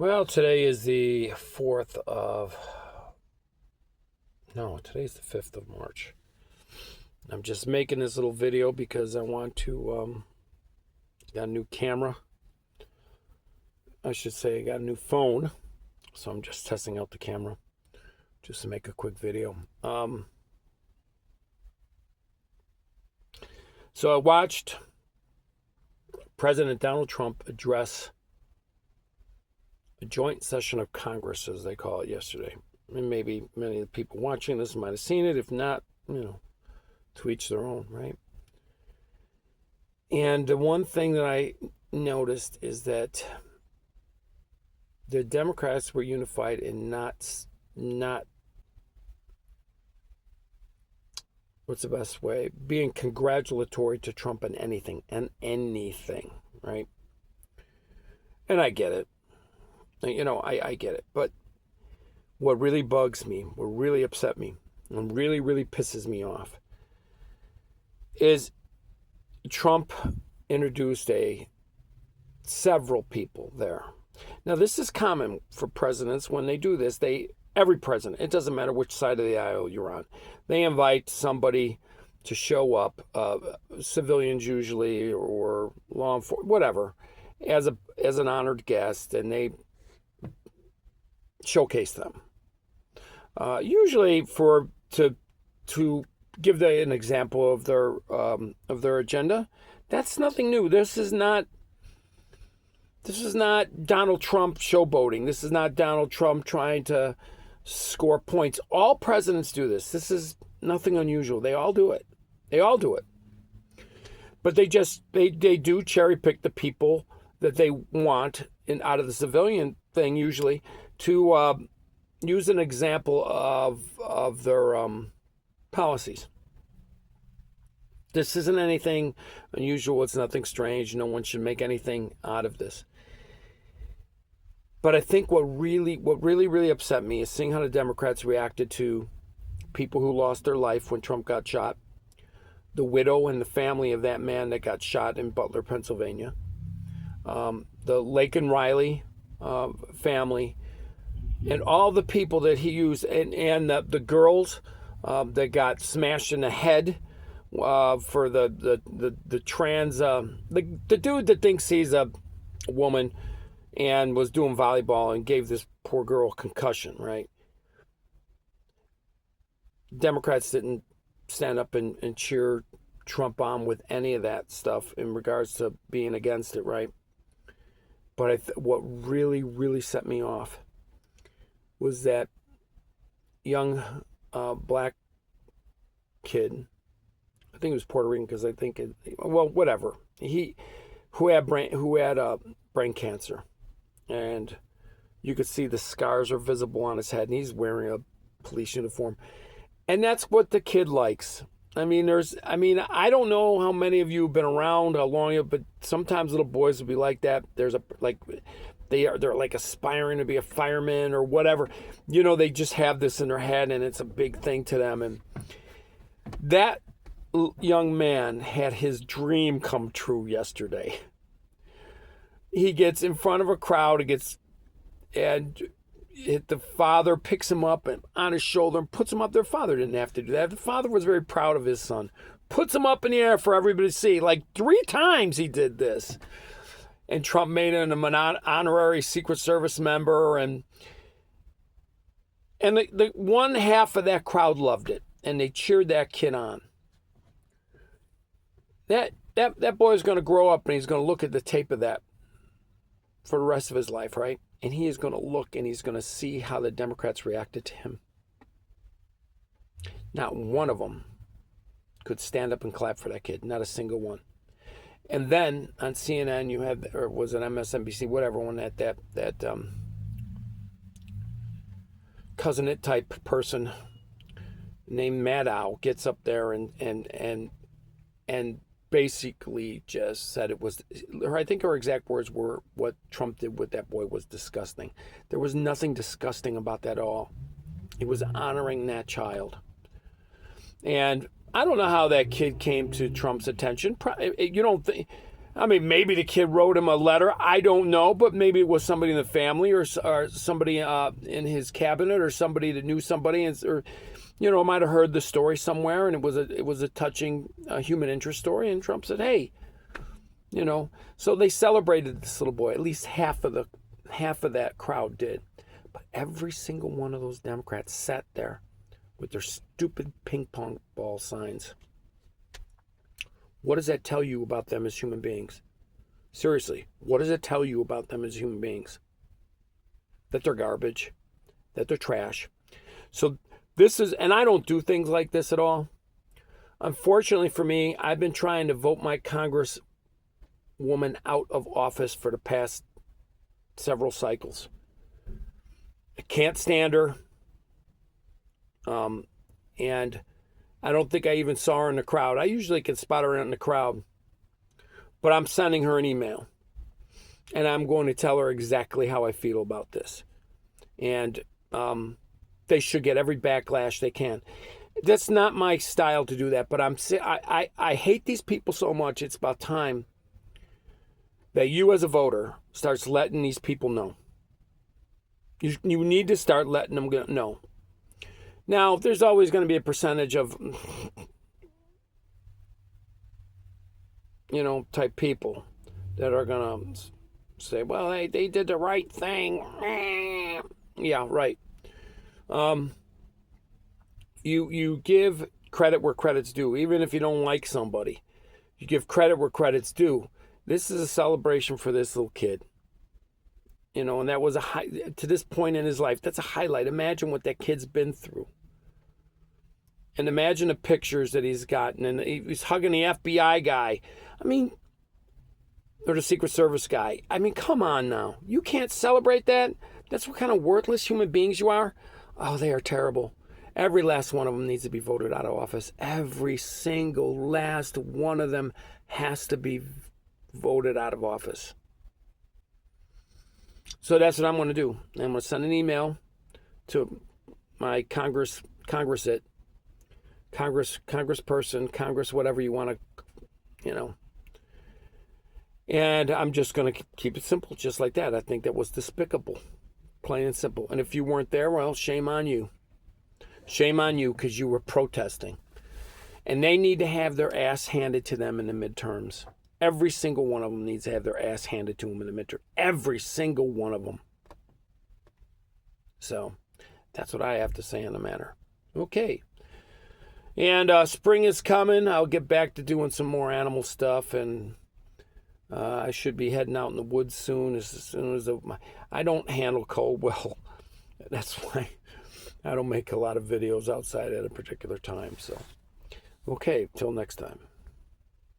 Well, today is the 4th of. No, today's the 5th of March. I'm just making this little video because I want to. Got a new camera. I should say, I got a new phone. So I'm just testing out the camera just to make a quick video. So I watched President Donald Trump address a joint session of Congress, as they call it, yesterday. And maybe many of the people watching this might have seen it. If not, to each their own, right? And the one thing that I noticed is that the Democrats were unified in not what's the best way? Being congratulatory to Trump on anything, right? And I get it. I get it. But what really bugs me, what really upset me, and really, really pisses me off is Trump introduced several people there. Now, this is common for presidents when they do this. Every president, it doesn't matter which side of the aisle you're on, they invite somebody to show up, civilians usually, or law enforcement, whatever, as an honored guest, and they showcase them. Usually to give an example of their agenda. That's nothing new. This is not Donald Trump showboating. This is not Donald Trump trying to score points. All presidents do this. This is nothing unusual. They all do it. But they do cherry pick the people that they want out of the civilian thing, usually, to use an example of their policies. This isn't anything unusual. It's nothing strange. No one should make anything out of this. But I think what really upset me is seeing how the Democrats reacted to people who lost their life when Trump got shot, the widow and the family of that man that got shot in Butler, Pennsylvania, the Laken Riley family, and all the people that he used, and the girls that got smashed in the head for the trans, the dude that thinks he's a woman and was doing volleyball and gave this poor girl a concussion, right? Democrats didn't stand up and cheer Trump on with any of that stuff in regards to being against it, right? But what really, really set me off was that young black kid. I think it was Puerto Rican because whatever. Who had brain cancer, and you could see the scars are visible on his head, and he's wearing a police uniform, and that's what the kid likes. I don't know how many of you have been around, how long, but sometimes little boys will be like that. They're like aspiring to be a fireman or whatever. They just have this in their head, and it's a big thing to them. And that young man had his dream come true yesterday. He gets in front of a crowd, and the father picks him up and on his shoulder and puts him up. Their father didn't have to do that. The father was very proud of his son. Puts him up in the air for everybody to see. Like 3 times he did this. And Trump made him an honorary Secret Service member, and the one half of that crowd loved it, and they cheered that kid on. That boy is going to grow up, and he's going to look at the tape of that for the rest of his life, right? And he is going to look, and he's going to see how the Democrats reacted to him. Not one of them could stand up and clap for that kid. Not a single one. And then on CNN, you had, or was it MSNBC, whatever one, that cousin-it type person named Maddow gets up there and basically just said it was, I think her exact words were, what Trump did with that boy was disgusting. There was nothing disgusting about that at all. He was honoring that child. And I don't know how that kid came to Trump's attention. You don't think, I mean, maybe the kid wrote him a letter. I don't know, but maybe it was somebody in the family or somebody in his cabinet or somebody that knew somebody, or might have heard the story somewhere, and it was a touching human interest story. And Trump said, "Hey, So they celebrated this little boy. At least half of that crowd did, but every single one of those Democrats sat there with their stupid ping pong ball signs. What does that tell you about them as human beings? Seriously, what does it tell you about them as human beings? That they're garbage, that they're trash. So and I don't do things like this at all. Unfortunately for me, I've been trying to vote my Congresswoman out of office for the past several cycles. I can't stand her. And I don't think I even saw her in the crowd. I usually can spot her in the crowd. But I'm sending her an email. And I'm going to tell her exactly how I feel about this. And they should get every backlash they can. That's not my style to do that. But I hate these people so much. It's about time that you as a voter starts letting these people know. You need to start letting them know. Now, there's always going to be a percentage of, type people that are going to say, well, they did the right thing. Yeah, right. You give credit where credit's due, even if you don't like somebody. You give credit where credit's due. This is a celebration for this little kid. And that was to this point in his life, that's a highlight. Imagine what that kid's been through. And imagine the pictures that he's gotten. And he's hugging the FBI guy. Or the Secret Service guy. Come on now. You can't celebrate that? That's what kind of worthless human beings you are? Oh, they are terrible. Every last one of them needs to be voted out of office. Every single last one of them has to be voted out of office. So that's what I'm going to do. I'm going to send an email to my congressperson, Congress, whatever you want to, And I'm just going to keep it simple, just like that. I think that was despicable, plain and simple. And if you weren't there, well, shame on you. Shame on you, because you were protesting. And they need to have their ass handed to them in the midterms. Every single one of them needs to have their ass handed to them in the midterm. Every single one of them. So that's what I have to say on the matter. Okay. And spring is coming. I'll get back to doing some more animal stuff. And I should be heading out in the woods soon. As soon as I don't handle cold well. That's why I don't make a lot of videos outside at a particular time. So, okay. Till next time.